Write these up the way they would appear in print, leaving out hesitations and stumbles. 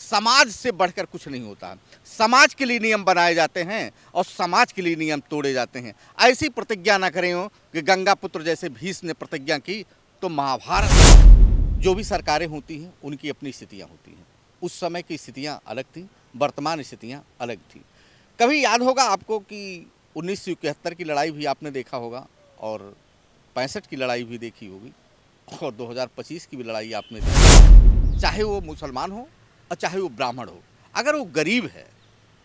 समाज से बढ़कर कुछ नहीं होता। समाज के लिए नियम बनाए जाते हैं और समाज के लिए नियम तोड़े जाते हैं। ऐसी प्रतिज्ञा ना करें हो कि गंगा पुत्र जैसे भीष्म ने प्रतिज्ञा की तो महाभारत। जो भी सरकारें होती हैं उनकी अपनी स्थितियां होती हैं। उस समय की स्थितियां अलग थी, वर्तमान स्थितियां अलग थी। कभी याद होगा आपको कि 1971 की लड़ाई भी आपने देखा होगा और 65 की लड़ाई भी देखी होगी और 2025 की भी लड़ाई आपने देखी। चाहे वो मुसलमान हो और चाहे वो ब्राह्मण हो, अगर वो गरीब है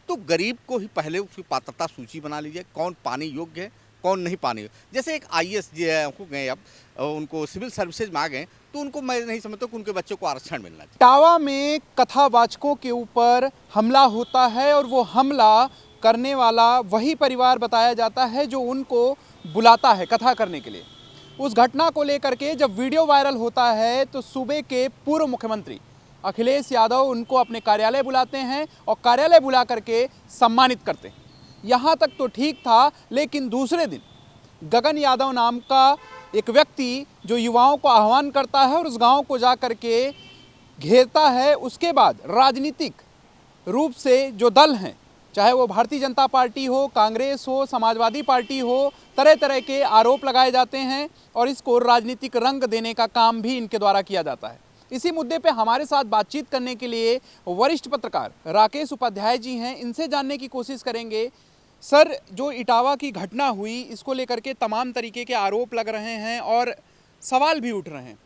तो गरीब को ही पहले उसकी पात्रता सूची बना लीजिए, कौन पाने योग्य है कौन नहीं पाने योग्य। जैसे एक IAS जो है उनको गए, अब उनको सिविल सर्विसेज में आ गए तो उनको मैं नहीं समझता कि उनके बच्चों को आरक्षण मिलना चाहिए। इटावा में कथावाचकों के ऊपर हमला होता है और वो हमला करने वाला वही परिवार बताया जाता है जो उनको बुलाता है कथा करने के लिए। उस घटना को लेकर के जब वीडियो वायरल होता है तो सूबे के पूर्व मुख्यमंत्री अखिलेश यादव उनको अपने कार्यालय बुलाते हैं और कार्यालय बुला करके सम्मानित करते हैं। यहाँ तक तो ठीक था, लेकिन दूसरे दिन गगन यादव नाम का एक व्यक्ति जो युवाओं को आह्वान करता है और उस गांव को जा कर के घेरता है, उसके बाद राजनीतिक रूप से जो दल हैं, चाहे वो भारतीय जनता पार्टी हो, कांग्रेस हो, समाजवादी पार्टी हो, तरह तरह के आरोप लगाए जाते हैं और इसको राजनीतिक रंग देने का काम भी इनके द्वारा किया जाता है। इसी मुद्दे पे हमारे साथ बातचीत करने के लिए वरिष्ठ पत्रकार राकेश उपाध्याय जी हैं। इनसे जानने की कोशिश करेंगे। सर, जो इटावा की घटना हुई इसको लेकर के तमाम तरीके के आरोप लग रहे हैं और सवाल भी उठ रहे हैं।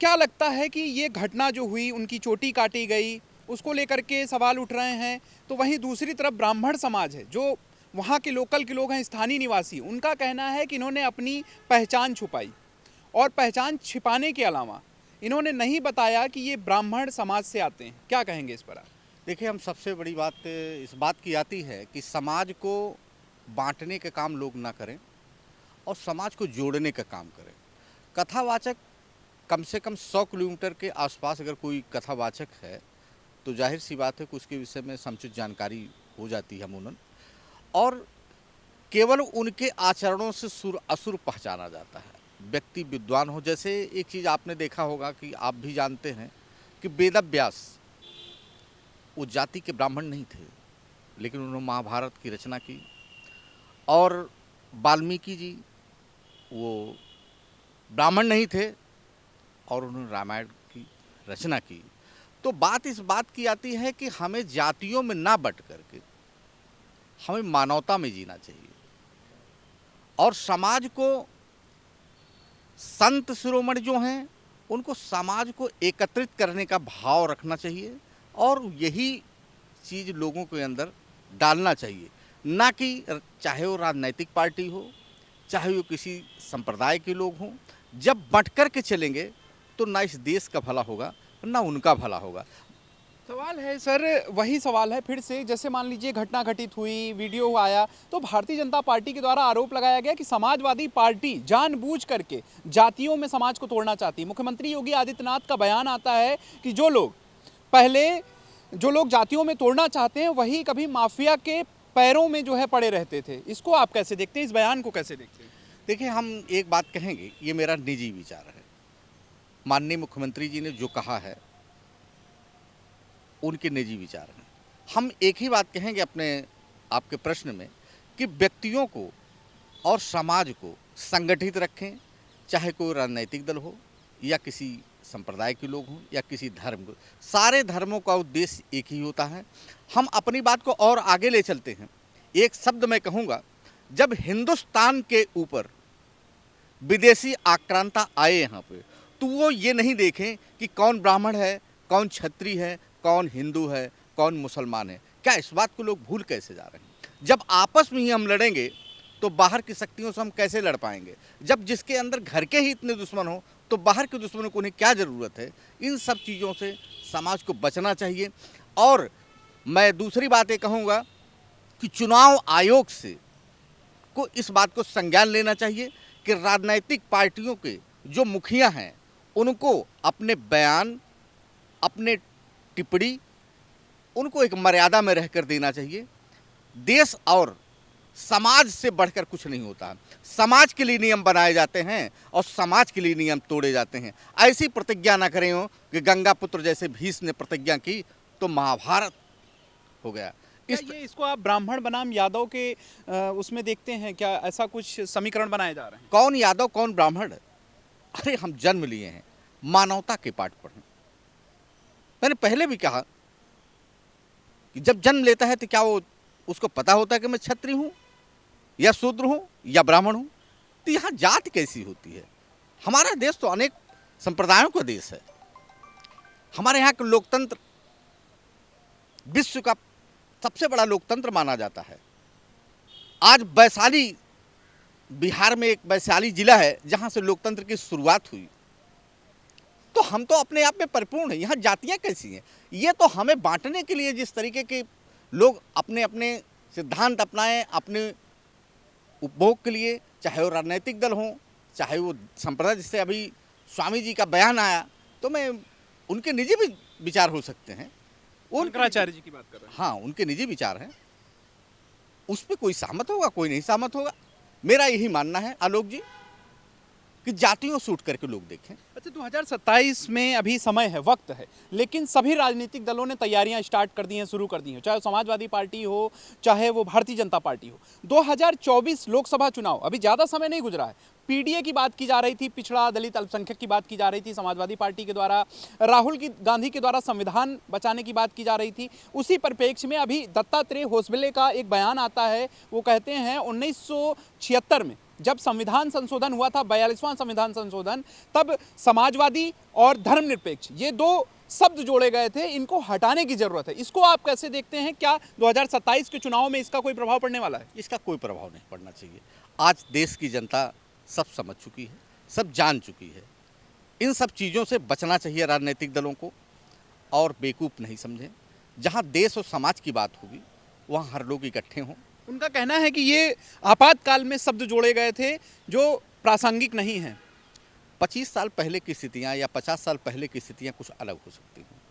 क्या लगता है कि ये घटना जो हुई, उनकी चोटी काटी गई, उसको लेकर के सवाल उठ रहे हैं, तो वहीं दूसरी तरफ ब्राह्मण समाज है जो वहाँ के लोकल के लोग हैं, स्थानीय निवासी, उनका कहना है कि इन्होंने अपनी पहचान छुपाई और पहचान छिपाने के अलावा इन्होंने नहीं बताया कि ये ब्राह्मण समाज से आते हैं। क्या कहेंगे इस पर आप? देखिए, हम सबसे बड़ी बात इस बात की आती है कि समाज को बांटने का काम लोग ना करें और समाज को जोड़ने का काम करें। कथावाचक कम से कम 100 किलोमीटर के आसपास अगर कोई कथावाचक है तो जाहिर सी बात है कि उसके विषय में समुचित जानकारी हो जाती है अमूमन, और केवल उनके आचरणों से सुर असुर पहचाना जाता है। व्यक्ति विद्वान हो, जैसे एक चीज़ आपने देखा होगा कि आप भी जानते हैं कि वेदव्यास वो जाति के ब्राह्मण नहीं थे, लेकिन उन्होंने महाभारत की रचना की, और वाल्मीकि जी वो ब्राह्मण नहीं थे और उन्होंने रामायण की रचना की। तो बात इस बात की आती है कि हमें जातियों में ना बट करके हमें मानवता में जीना चाहिए और समाज को, संत शिरोमणि जो हैं उनको समाज को एकत्रित करने का भाव रखना चाहिए और यही चीज़ लोगों के अंदर डालना चाहिए, ना कि चाहे वो राजनीतिक पार्टी हो चाहे वो किसी संप्रदाय के लोग हों। जब बंट कर के चलेंगे तो ना इस देश का भला होगा ना उनका भला होगा। सवाल है सर, वही सवाल है फिर से। जैसे मान लीजिए घटना घटित हुई, वीडियो आया, तो भारतीय जनता पार्टी के द्वारा आरोप लगाया गया कि समाजवादी पार्टी जानबूझ करके जातियों में समाज को तोड़ना चाहती है। मुख्यमंत्री योगी आदित्यनाथ का बयान आता है कि जो लोग जातियों में तोड़ना चाहते हैं वही कभी माफिया के पैरों में जो है पड़े रहते थे। इसको आप कैसे देखते हैं, इस बयान को कैसे देखते हैं? देखिए, हम एक बात कहेंगे, ये मेरा निजी विचार है। माननीय मुख्यमंत्री जी ने जो कहा है उनके निजी विचार हैं। हम एक ही बात कहेंगे अपने आपके प्रश्न में कि व्यक्तियों को और समाज को संगठित रखें, चाहे कोई राजनीतिक दल हो या किसी संप्रदाय के लोग हों या किसी धर्म को। सारे धर्मों का उद्देश्य एक ही होता है। हम अपनी बात को और आगे ले चलते हैं। एक शब्द मैं कहूँगा, जब हिंदुस्तान के ऊपर विदेशी आक्रांता आए यहाँ पे, तो वो ये नहीं देखें कि कौन ब्राह्मण है, कौन क्षत्रिय है, कौन हिंदू है, कौन मुसलमान है। क्या इस बात को लोग भूल कैसे जा रहे हैं? जब आपस में ही हम लड़ेंगे तो बाहर की शक्तियों से हम कैसे लड़ पाएंगे? जब जिसके अंदर घर के ही इतने दुश्मन हो तो बाहर के दुश्मनों को उन्हें क्या ज़रूरत है? इन सब चीज़ों से समाज को बचना चाहिए। और मैं दूसरी बात ये कहूँगा कि चुनाव आयोग से को इस बात को संज्ञान लेना चाहिए कि राजनीतिक पार्टियों के जो मुखिया हैं उनको अपने बयान, अपने टिप्पणी, उनको एक मर्यादा में रहकर देना चाहिए। देश और समाज से बढ़कर कुछ नहीं होता। समाज के लिए नियम बनाए जाते हैं और समाज के लिए नियम तोड़े जाते हैं। ऐसी प्रतिज्ञा ना करें हो कि गंगा पुत्र जैसे भीष्म ने प्रतिज्ञा की तो महाभारत हो गया। क्या ये इसको आप ब्राह्मण बनाम यादव के उसमें देखते हैं क्या? ऐसा कुछ समीकरण बनाए जा रहे हैं? कौन यादव कौन ब्राह्मण? अरे हम जन्म लिए हैं मानवता के पाठ पर। मैंने पहले भी कहा कि जब जन्म लेता है तो क्या वो उसको पता होता है कि मैं क्षत्रिय हूं या शूद्र हूं या ब्राह्मण हूं? तो यहां जात कैसी होती है? हमारा देश तो अनेक संप्रदायों का देश है। हमारे यहाँ का लोकतंत्र विश्व का सबसे बड़ा लोकतंत्र माना जाता है। आज वैशाली, बिहार में एक वैशाली जिला है जहां से लोकतंत्र की शुरुआत हुई। तो हम तो अपने आप में परिपूर्ण हैं। यहाँ जातियाँ कैसी हैं? ये तो हमें बांटने के लिए जिस तरीके के लोग अपने अपने सिद्धांत अपनाएं अपने उपभोग के लिए, चाहे वो राजनीतिक दल हों, चाहे वो संप्रदाय, जिससे अभी स्वामी जी का बयान आया, तो मैं उनके निजी भी विचार हो सकते हैं, शंकराचार्य जी की बात कर रहे हैं। हाँ उनके निजी विचार हैं, उस पर कोई सहमत होगा, कोई नहीं सहमत होगा। मेरा यही मानना है आलोक जी कि जातियों से उठ करके लोग देखें। अच्छा, 2027 में अभी समय है, वक्त है, लेकिन सभी राजनीतिक दलों ने तैयारियां स्टार्ट कर दी हैं, शुरू कर दी हैं, चाहे वो समाजवादी पार्टी हो, चाहे वो भारतीय जनता पार्टी हो। 2024 लोकसभा चुनाव, अभी ज़्यादा समय नहीं गुजरा है। पीडीए की बात की जा रही थी, पिछड़ा दलित अल्पसंख्यक की बात की जा रही थी, समाजवादी पार्टी के द्वारा, राहुल गांधी के द्वारा संविधान बचाने की बात की जा रही थी। उसी परिप्रेक्ष्य में अभी दत्तात्रेय होसबले का एक बयान आता है। वो कहते हैं 1976 में जब संविधान संशोधन हुआ था, 42वां संविधान संशोधन, तब समाजवादी और धर्मनिरपेक्ष ये दो शब्द जोड़े गए थे, इनको हटाने की जरूरत है। इसको आप कैसे देखते हैं? क्या 2027 के चुनाव में इसका कोई प्रभाव पड़ने वाला है? इसका कोई प्रभाव नहीं पड़ना चाहिए। आज देश की जनता सब समझ चुकी है, सब जान चुकी है। इन सब चीज़ों से बचना चाहिए राजनीतिक दलों को, और बेवकूफ़ नहीं समझें। जहाँ देश और समाज की बात होगी वहाँ हर लोग इकट्ठे हों। उनका कहना है कि ये आपातकाल में शब्द जोड़े गए थे जो प्रासंगिक नहीं हैं। 25 साल पहले की स्थितियाँ या 50 साल पहले की स्थितियाँ कुछ अलग हो सकती हैं।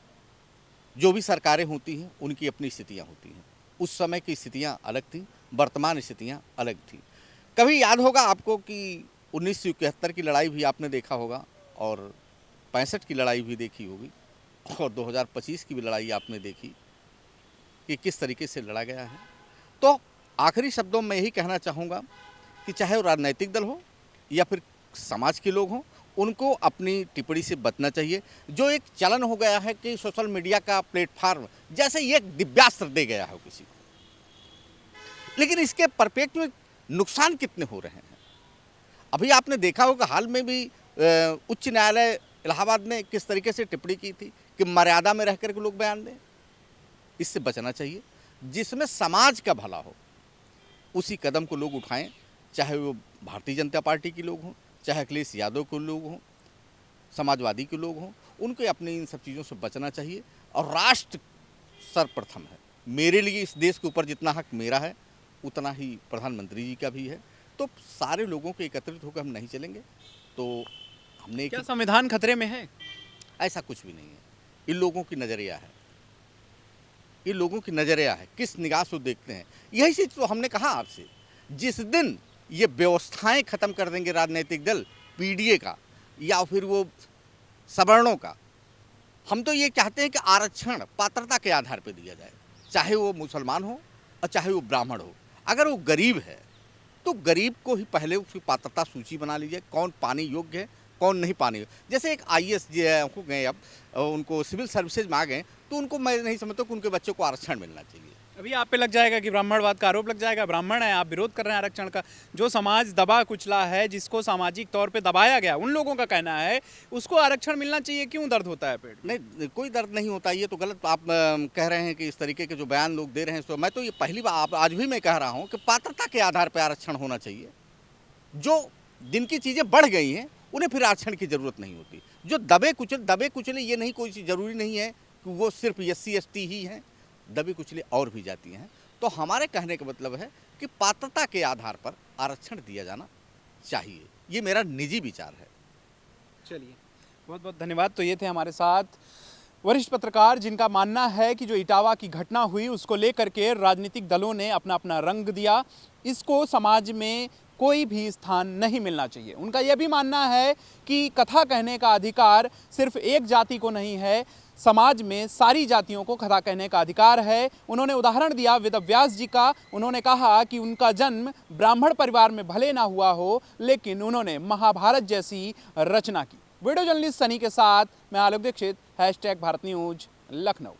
जो भी सरकारें होती हैं उनकी अपनी स्थितियाँ होती हैं। उस समय की स्थितियाँ अलग थीं, वर्तमान स्थितियाँ अलग थीं। कभी याद होगा आपको कि 1971 की लड़ाई भी आपने देखा होगा, और 65 की लड़ाई भी देखी होगी, और 2025 की भी लड़ाई आपने देखी कि किस तरीके से लड़ा गया है। तो आखिरी शब्दों में यही कहना चाहूँगा कि चाहे वो राजनीतिक दल हो या फिर समाज के लोग हों, उनको अपनी टिप्पणी से बचना चाहिए। जो एक चलन हो गया है कि सोशल मीडिया का प्लेटफार्म जैसे ये एक दिव्यास्त्र दे गया हो किसी को, लेकिन इसके परिप्रेक्ष्य में नुकसान कितने हो रहे हैं। अभी आपने देखा होगा हाल में भी उच्च न्यायालय इलाहाबाद ने किस तरीके से टिप्पणी की थी कि मर्यादा में रह कर के लोग बयान दें। इससे बचना चाहिए। जिसमें समाज का भला हो उसी कदम को लोग उठाएं, चाहे वो भारतीय जनता पार्टी के लोग हों, चाहे अखिलेश यादव के लोग हों, समाजवादी के लोग हों, उनको अपनी इन सब चीज़ों से बचना चाहिए। और राष्ट्र सर्वप्रथम है। मेरे लिए इस देश के ऊपर जितना हक मेरा है उतना ही प्रधानमंत्री जी का भी है। तो सारे लोगों के एकत्रित होकर हम नहीं चलेंगे तो हमने क्या संविधान खतरे में है? ऐसा कुछ भी नहीं है। इन लोगों की नज़रिया है, ये लोगों की नज़रिया है, किस निगाह से देखते हैं। यही चीज़ तो हमने कहा आपसे, जिस दिन ये व्यवस्थाएं ख़त्म कर देंगे राजनीतिक दल, पीडीए का या फिर वो सवर्णों का, हम तो ये चाहते हैं कि आरक्षण पात्रता के आधार पर दिया जाए, चाहे वो मुसलमान हो और चाहे वो ब्राह्मण हो। अगर वो गरीब है तो गरीब को ही पहले उसकी पात्रता सूची बना लीजिए, कौन पाने योग्य है कौन नहीं पाने योग्य। जैसे एक आईएएस हो गए, अब उनको सिविल सर्विसेज में आ गए, तो उनको मैं नहीं समझता कि उनके बच्चों को आरक्षण मिलना चाहिए। अभी आप पे लग जाएगा कि ब्राह्मणवाद का आरोप लग जाएगा। ब्राह्मण है, आप विरोध कर रहे हैं आरक्षण का। जो समाज दबा कुचला है, जिसको सामाजिक तौर पे दबाया गया, उन लोगों का कहना है उसको आरक्षण मिलना चाहिए। क्यों दर्द होता है पेट? नहीं, कोई दर्द नहीं होता। ये तो गलत आप कह रहे हैं कि इस तरीके के जो बयान लोग दे रहे हैं। तो मैं तो ये पहली बार आज भी मैं कह रहा हूँ कि पात्रता के आधार पर आरक्षण होना चाहिए। जो जिनकी चीज़ें बढ़ गई हैं उन्हें फिर आरक्षण की ज़रूरत नहीं होती। जो दबे कुचले ये नहीं, कोई ज़रूरी नहीं है कि वो सिर्फ SC ST ही हैं, दबे कुचले और भी जाती हैं। तो हमारे कहने का मतलब है कि पात्रता के आधार पर आरक्षण दिया जाना चाहिए। ये मेरा निजी विचार है। चलिए, बहुत बहुत धन्यवाद। तो ये थे हमारे साथ वरिष्ठ पत्रकार, जिनका मानना है कि जो इटावा की घटना हुई उसको लेकर के राजनीतिक दलों ने अपना अपना रंग दिया। इसको समाज में कोई भी स्थान नहीं मिलना चाहिए। उनका यह भी मानना है कि कथा कहने का अधिकार सिर्फ एक जाति को नहीं है, समाज में सारी जातियों को कथा कहने का अधिकार है। उन्होंने उदाहरण दिया वेदव्यास जी का। उन्होंने कहा कि उनका जन्म ब्राह्मण परिवार में भले ना हुआ हो, लेकिन उन्होंने महाभारत जैसी रचना की। वीडियो जर्नलिस्ट सनी के साथ मैं आलोक दीक्षित, #भारत न्यूज लखनऊ।